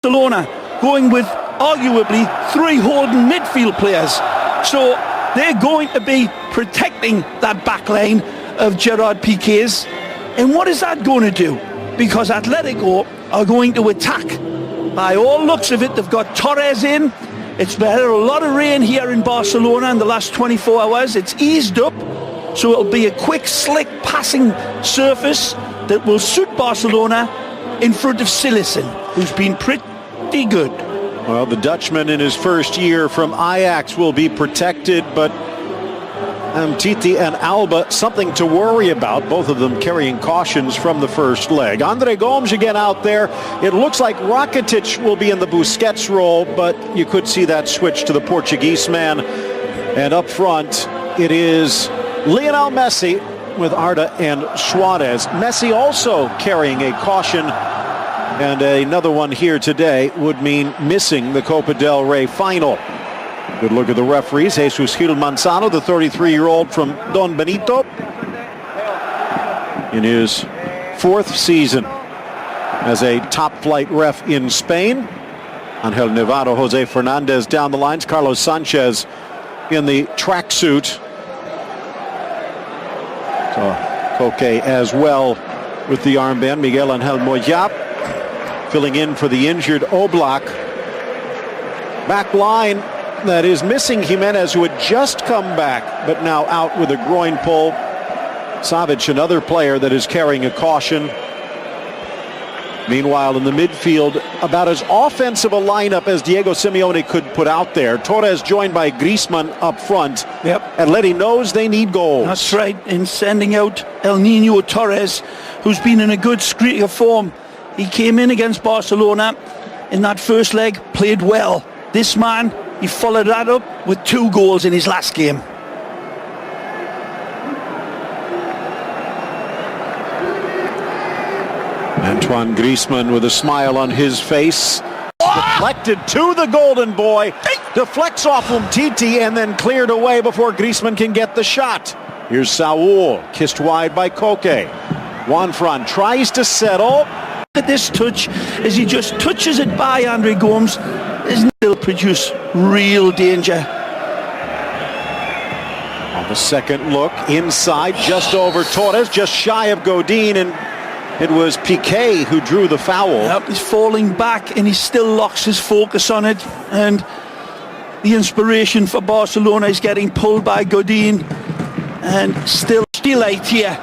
Barcelona going with arguably 3 holding midfield players. So they're going to be protecting that back line of Gerard Piqué's. And what is that going to do? Because Atletico are going to attack. By all looks of it, they've got Torres in. It's been a lot of rain here in Barcelona in the last 24 hours. It's eased up, so it'll be a quick, slick passing surface that will suit Barcelona in front of Silesen, who's been pretty good. Well, the Dutchman in his first year from Ajax will be protected, but Titi and Alba, something to worry about, both of them carrying cautions from the first leg. Andre Gomes again out there. It looks like Rakitic will be in the Busquets role, but you could see that switch to the Portuguese man. And up front, it is Lionel Messi with Arda and Suarez. Messi also carrying a caution, and another one here today would mean missing the Copa del Rey final. Good look at the referees. Jesus Gil Manzano, the 33-year-old from Don Benito, in his 4th season as a top-flight ref in Spain. Angel Nevado, Jose Fernandez down the lines. Carlos Sanchez in the tracksuit. So Koke as well with the armband. Miguel Angel Moyap filling in for the injured Oblak. Back line that is missing Jimenez, who had just come back but now out with a groin pull. Savic, another player that is carrying a caution. Meanwhile, in the midfield, about as offensive a lineup as Diego Simeone could put out there. Torres joined by Griezmann up front. Yep. Atleti knows they need goals. That's right, in sending out El Nino Torres, who's been in a good streak of form. He came in against Barcelona in that first leg, played well. This man, he followed that up with 2 goals in his last game. Antoine Griezmann with a smile on his face. Deflected to the golden boy. Deflects off Umtiti and then cleared away before Griezmann can get the shot. Here's Saul, kissed wide by Koke. Juanfran tries to settle. Look at this touch as he just touches it by Andre Gomes. It'll produce real danger. On the second look, inside, just over Torres, just shy of Godin, and it was Piqué who drew the foul. Yep, he's falling back and he still locks his focus on it, and the inspiration for Barcelona is getting pulled by Godin, and still Stillite here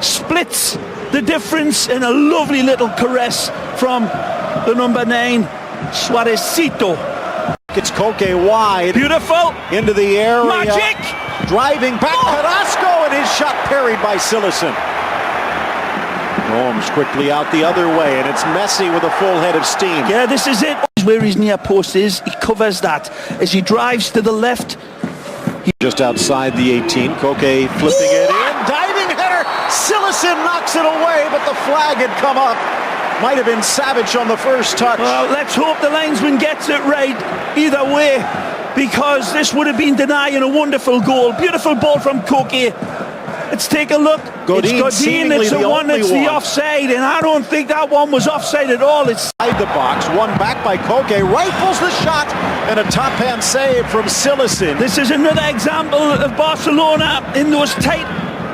splits the difference in a lovely little caress from the number 9, Suarezcito. It's Koke wide. Beautiful. Into the area. Magic. Driving back. Carrasco, and his shot parried by Silesen. Gomes quickly out the other way, and it's Messi with a full head of steam. Yeah, this is it. Where his near post is, he covers that. As he drives to the left. Just outside the 18, Koke flipping it in. Diving header. Silesen knocks it away, but the flag had come up. Might have been Savic on the first touch. Well, let's hope the linesman gets it right either way, because this would have been denying a wonderful goal. Beautiful ball from Koke. Let's take a look. Godin, it's Godin, it's the one that's the offside, and I don't think that one was offside at all. It's inside the box, one back by Koke, rifles the shot, and a top-hand save from Silesen. This is another example of Barcelona in those tight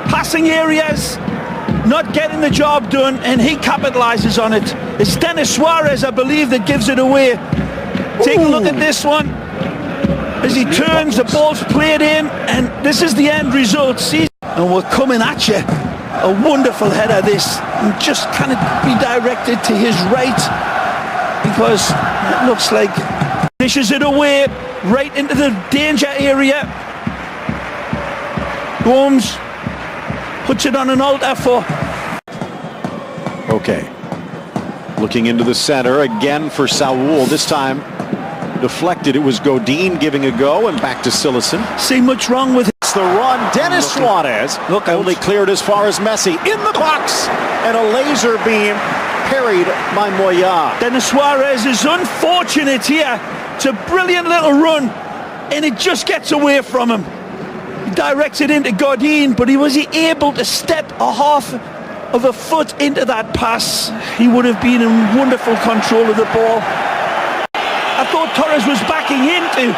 passing areas not getting the job done, and he capitalizes on it. It's Denis Suarez, I believe, that gives it away. Take a look at this one. As he turns, the ball's played in, and this is the end result. See, and we're coming at you. A wonderful header, this. And just can it be directed to his right? Because it looks like dishes it away right into the danger area. Gomes puts it on an altar for. Okay. Looking into the center again for Saul. This time deflected. It was Godin giving a go, and back to Silesen. See much wrong with it. It's the run. Denis Suarez only cleared as far as Messi. In the box, and a laser beam parried by Moya. Denis Suarez is unfortunate here. It's a brilliant little run, and it just gets away from him. He directs it into Godin, but he was able to step a half of a foot into that pass. He would have been in wonderful control of the ball. I thought Torres was backing into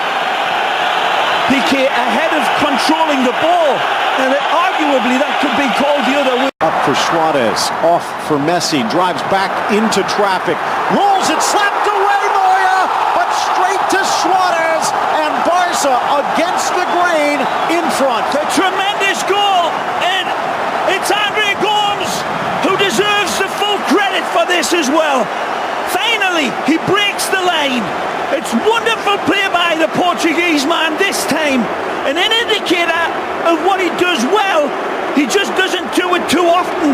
Piqué ahead of controlling the ball, and arguably that could be called the other way. Up for Suarez, off for Messi, drives back into traffic, rolls it, slapped away Moya, but straight to Suarez, and Barça against the grain in front. A tremendous goal, and it's Andre Gomes who deserves the full credit for this as well. Finally, he breaks the line. It's wonderful play by the Portuguese man this time, and an indicator of what he does well. He just doesn't do it too often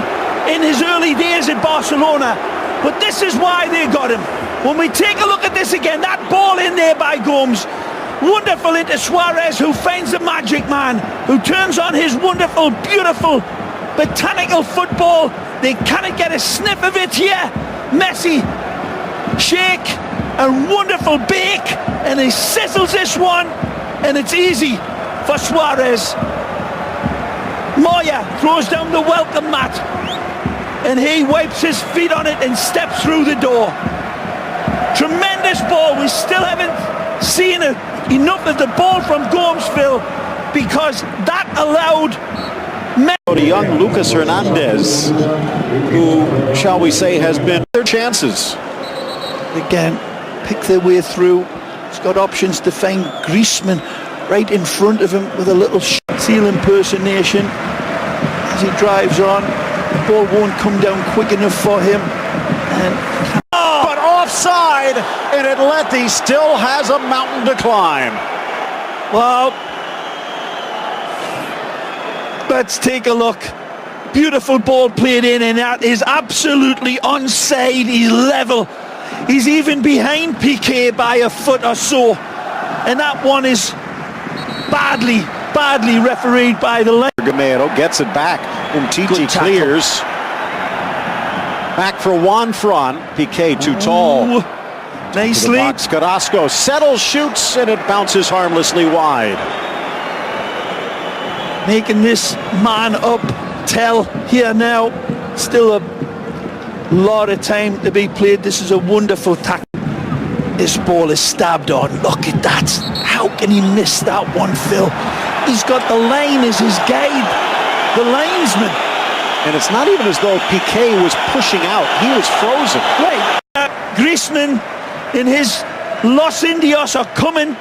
in his early days at Barcelona, but this is why they got him. When we take a look at this again, that ball in there by Gomes, wonderful into Suarez, who finds the magic man, who turns on his wonderful, beautiful, botanical football. They cannot get a sniff of it here. Messi, shake, a wonderful bake, and he sizzles this one, and it's easy for Suarez. Moya throws down the welcome mat, and he wipes his feet on it and steps through the door. Tremendous ball. We still haven't seen enough of the ball from Gomes, Phil, because that allowed To young Lucas Hernandez, who, shall we say, has been their chances. again pick their way through. He's got options to find Griezmann right in front of him with a little seal impersonation as he drives on. The ball won't come down quick enough for him, and But offside, and Atleti still has a mountain to climb. well, let's take a look. Beautiful ball played in, and that is absolutely onside. He's level. He's even behind Piqué by a foot or so, and that one is badly refereed by the line. Gamero gets it back. Umtiti Good tackle. clears. Back for Juan Fran. Piqué too tall. Ooh, nicely. Box, Carrasco settles, shoots, and it bounces harmlessly wide. Making this man up tell here now. Still a lot of time to be played. This is a wonderful tackle. This ball is stabbed on. Look at that. How can he miss that one, Phil? He's got the line as his guide, the linesman. And it's not even as though Piqué was pushing out. He was frozen. Right. Griezmann in his Los Indios are coming,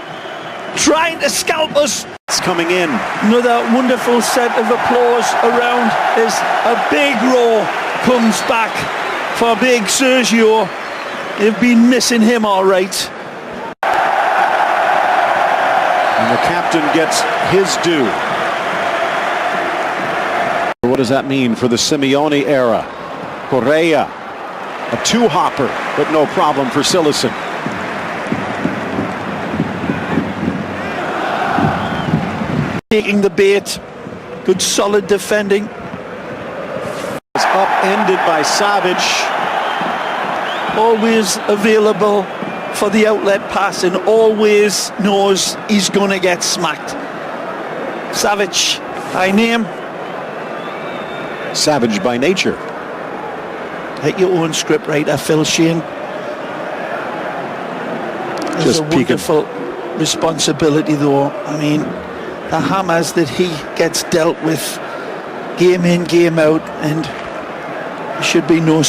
trying to scalp us. It's coming in. Another wonderful set of applause around as a big roar comes back for big Sergio. They've been missing him all right. And the captain gets his due. What does that mean for the Simeone era? Correa, a two-hopper, but no problem for Silesen. Taking the bait. Good solid defending. It's upended by Savage. Always available for the outlet pass and always knows he's going to get smacked. Savage by name. Savage by nature. Hit your own script writer, Phil Shane. There's Just a peeking. wonderful responsibility though. I mean, the hammers that he gets dealt with game in, game out, and there should be no...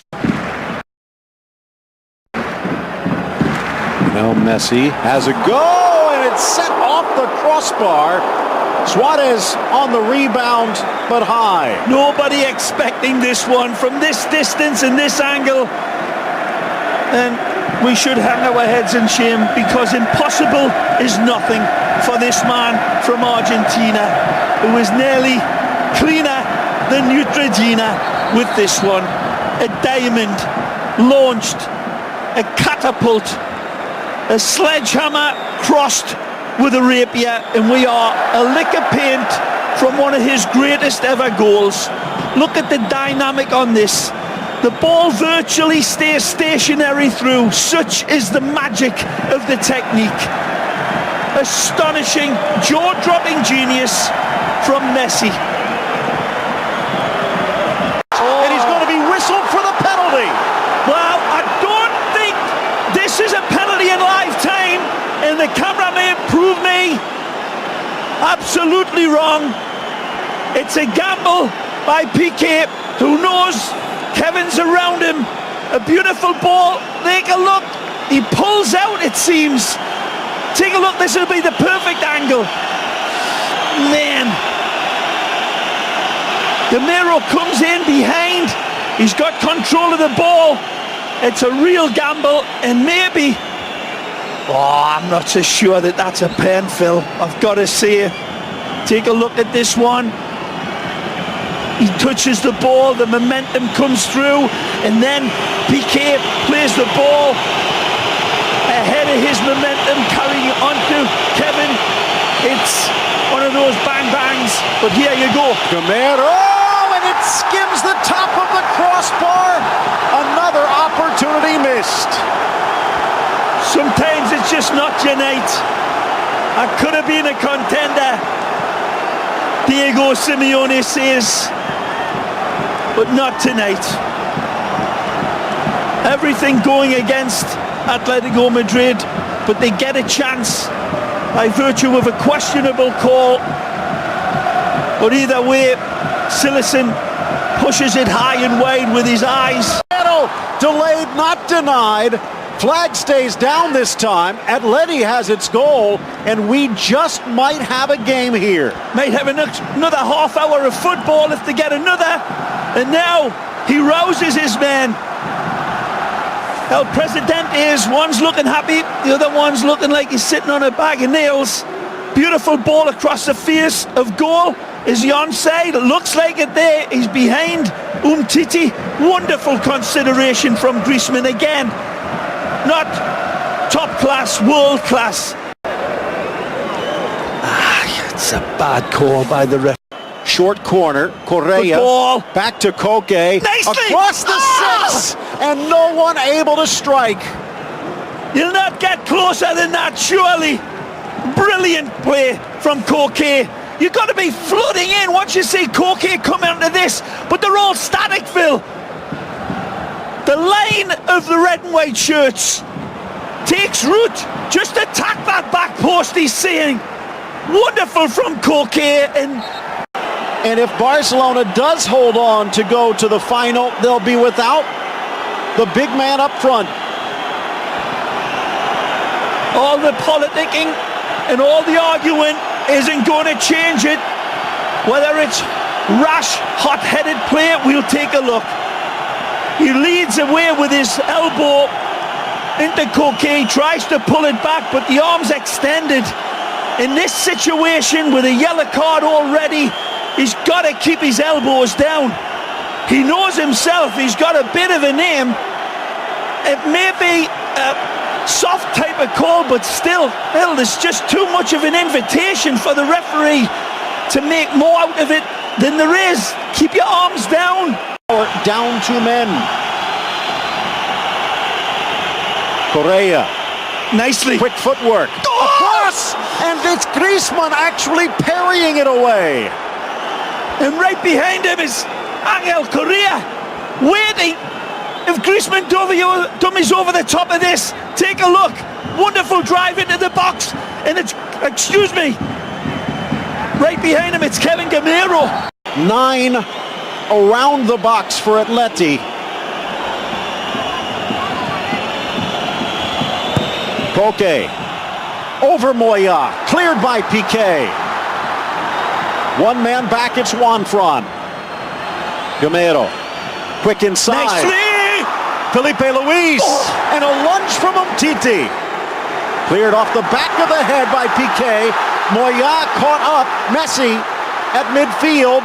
Now Messi has a go, and it's set off the crossbar. Suarez on the rebound, but high. Nobody expecting this one from this distance and this angle. And we should hang our heads in shame, because impossible is nothing for this man from Argentina, who is nearly cleaner than Neutrogena with this one. A diamond launched, a catapult, a sledgehammer crossed with a rapier, and we are a lick of paint from one of his greatest ever goals. Look at the dynamic on this. The ball virtually stays stationary through. Such is the magic of the technique. Astonishing, jaw-dropping genius from Messi. And he's going to be whistled for the penalty. Well, I don't think this is a penalty in lifetime. Absolutely wrong. It's a gamble by Piqué, who knows Kevin's around him. A beautiful ball. Take a look. He pulls out, it seems. Take a look. This will be the perfect angle. Man. Gamero comes in behind. He's got control of the ball. It's a real gamble, and maybe... Oh, I'm not so sure that that's a pen, Phil. I've got to say. Take a look at this one. He touches the ball, the momentum comes through, and then Piqué plays the ball ahead of his momentum, carrying it onto Kevin. It's one of those bang-bangs, but here you go. Gamero, and it skims the top of the crossbar. Another opportunity missed. Sometimes it's just not your night. I could have been a contender, Diego Simeone says, but not tonight. Everything going against Atletico Madrid, but they get a chance by virtue of a questionable call. But either way, Silicon pushes it high and wide with his eyes. Delayed, not denied. Flag stays down this time. Atleti has its goal, and we just might have a game here. Might have another half hour of football if they get another. And now he rouses his men. El Presidente is, one's looking happy, the other one's looking like he's sitting on a bag of nails. Beautiful ball across the face of goal. Is he onside? It looks like it there. He's behind Umtiti. Wonderful consideration from Griezmann again. Not top class, world class. It's a bad call by the ref. Short corner, Correa, back to Koke, nicely across the six, and no one able to strike. You'll not get closer than that, surely. Brilliant play from Koke. You've got to be flooding in once you see Koke come into this, but they're all static, Phil. The line of the red and white shirts takes root. Just attack that back post, he's saying. Wonderful from Koke. And if Barcelona does hold on to go to the final, they'll be without the big man up front. All the politicking and all the arguing isn't going to change it. Whether it's rash, hot-headed play, we'll take a look. He leads away with his elbow into Koke, tries to pull it back, but the arm's extended. In this situation, with a yellow card already, he's got to keep his elbows down. He knows himself, he's got a bit of a name. It may be a soft type of call, but still, there's just too much of an invitation for the referee to make more out of it than there is. Keep your arms down. Down two men. Correa. Nicely. Quick footwork. Across! And it's Griezmann actually parrying it away. And right behind him is Angel Correa, waiting. If Griezmann dummies over the top of this, take a look. Wonderful drive into the box. And it's, excuse me, right behind him, it's Kevin Gamero. 9 around the box for Atleti. Koke. Over Moya. Cleared by Piqué. One man back, it's Juanfran. Gamero. Quick inside. Nicely! Felipe Luis. And a lunge from Umtiti. Cleared off the back of the head by Piqué. Moya caught up. Messi at midfield.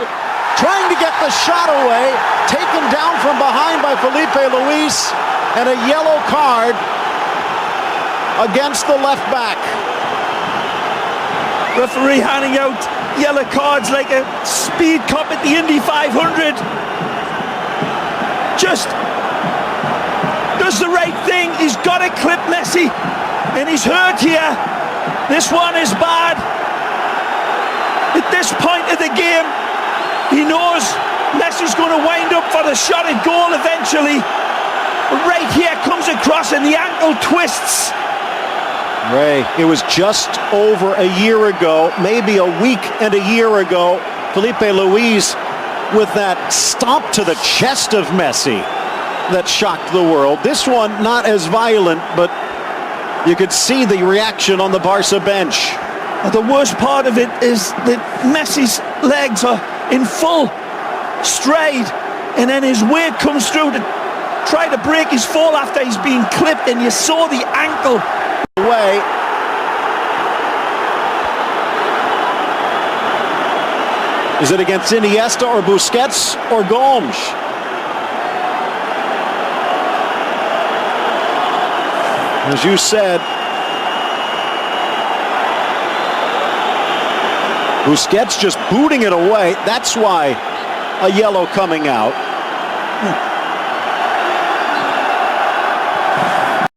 Trying to get the shot away. Taken down from behind by Felipe Luis. And a yellow card against the left back. Referee handing out yellow cards like a speed cop at the Indy 500. Just does the right thing. He's got to clip Messi, and he's hurt here. This one is bad. At this point of the game, he knows Messi's going to wind up for the shot at goal eventually. But right here comes across, and the ankle twists. Ray, it was just over a year ago, maybe a week and a year ago, Felipe Luis with that stomp to the chest of Messi that shocked the world. This one not as violent, but you could see the reaction on the Barça bench. The worst part of it is that Messi's legs are in full stride, and then his weight comes through to try to break his fall after he's been clipped, and you saw the ankle. Away. Is it against Iniesta or Busquets or Gomes? As you said, Busquets just booting it away. That's why a yellow coming out.